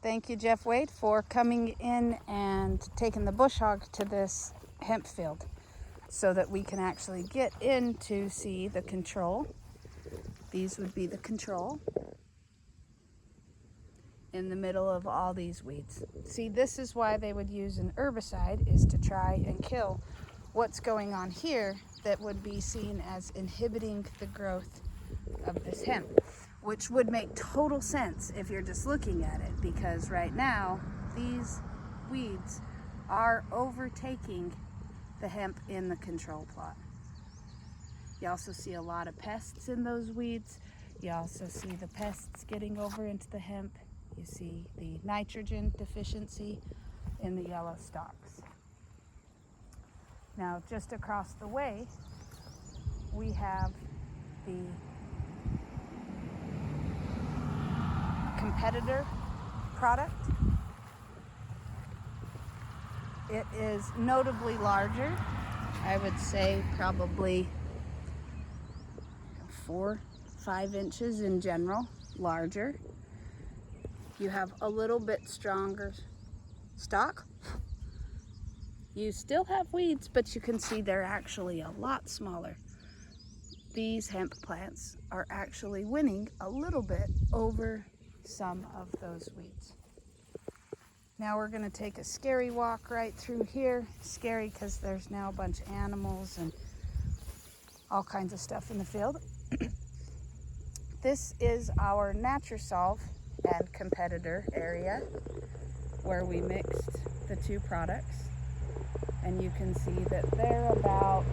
Thank you, Jeff Wade, for coming in and taking the bush hog to this hemp field so that we can actually get in to see the control. These would be the control in the middle of all these weeds. See, this is why they would use an herbicide, is to try and kill what's going on here that would be seen as inhibiting the growth of this hemp, which would make total sense if you're just looking at it, because right now these weeds are overtaking the hemp in the control plot. You also see a lot of pests in those weeds. You also see the pests getting over into the hemp. You see the nitrogen deficiency in the yellow stalks. Now, just across the way, we have the competitor product. It is notably larger. I would say probably 4-5 inches in general, larger. You have a little bit stronger stalk. You still have weeds, but you can see they're actually a lot smaller. These hemp plants are actually winning a little bit over some of those weeds. Now we're going to take a scary walk right through here. Scary because there's now a bunch of animals and all kinds of stuff in the field. This is our Natura Solve and competitor area where we mixed the two products, and you can see that they're about,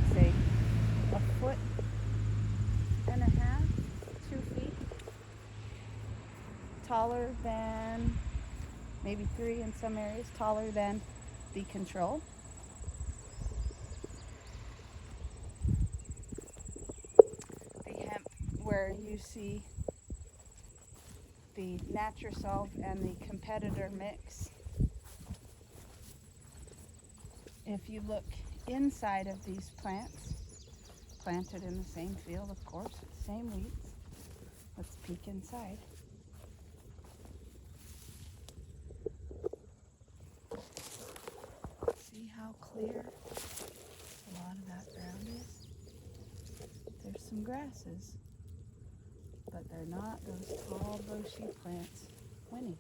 let's say, 1.5 feet, 2 feet taller than, maybe 3 in some areas, taller than the control. The hemp, where you see the Natura Solve and the competitor mix, if you look inside of these plants, planted in the same field, of course, same weeds. Let's peek inside. See how clear a lot of that ground is? There's some grasses, but they're not those tall, bushy plants winning.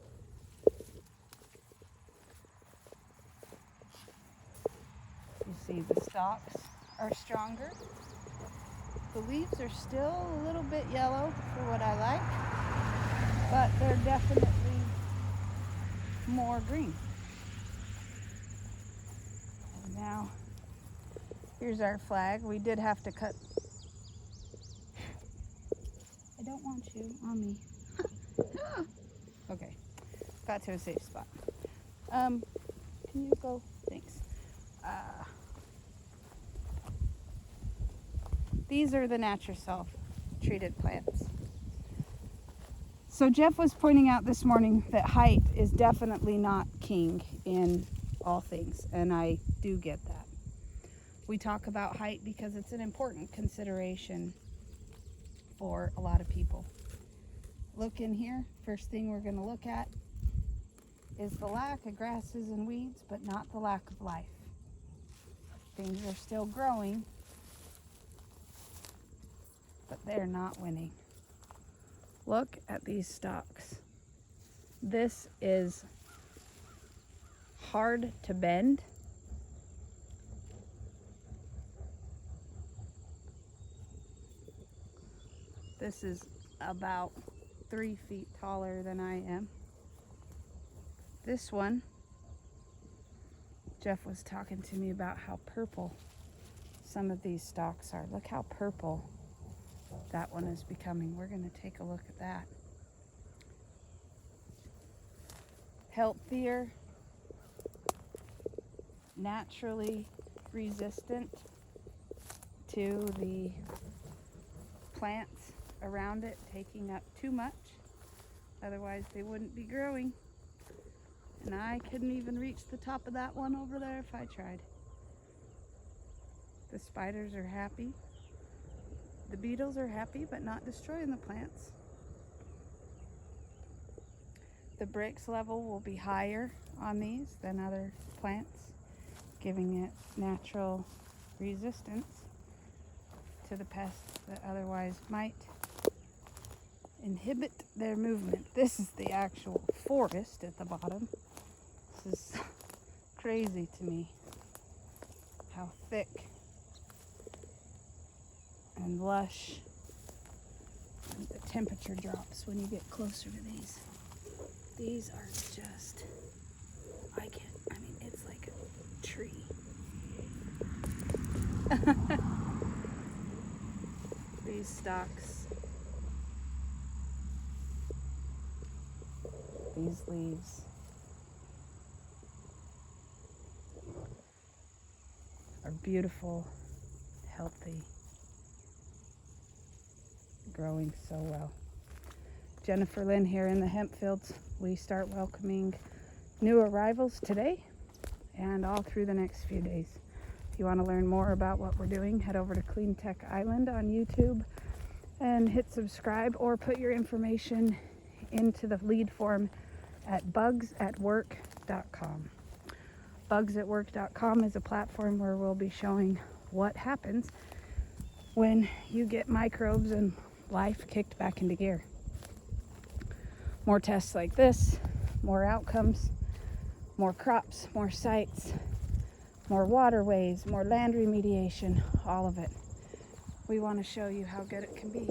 You see the stalks are stronger. The leaves are still a little bit yellow for what I like, but they're definitely more green. And now, here's our flag. We did have to cut. I don't want you on me. Okay, got to a safe spot. Can you go? Thanks. These are the Natura Solve treated plants. So Jeff was pointing out this morning that height is definitely not king in all things, and I do get that. We talk about height because it's an important consideration for a lot of people. Look in here. First thing we're going to look at is the lack of grasses and weeds, but not the lack of life. Things are still growing, but they're not winning. Look at these stalks. This is hard to bend. This is about 3 feet taller than I am. This one, Jeff was talking to me about how purple some of these stalks are. Look how purple that one is becoming. We're going to take a look at that. Healthier, naturally resistant to the plants around it taking up too much. Otherwise they wouldn't be growing. And I couldn't even reach the top of that one over there if I tried. The spiders are happy. The beetles are happy, but not destroying the plants. The Brix level will be higher on these than other plants, giving it natural resistance to the pests that otherwise might inhibit their movement. This is the actual forest at the bottom. This is crazy to me how thick and lush the temperature drops when you get closer to these. These are just, I mean, it's like a tree. These stalks, these leaves are beautiful, healthy, growing so well. Jennifer Lynn here in the hemp fields. We start welcoming new arrivals today and all through the next few days. If you want to learn more about what we're doing, head over to Clean Tech Island on YouTube and hit subscribe, or put your information into the lead form at bugsatwork.com. Bugsatwork.com is a platform where we'll be showing what happens when you get microbes and life kicked back into gear. More tests like this, more outcomes, more crops, more sites, more waterways, more land remediation, all of it. We want to show you how good it can be.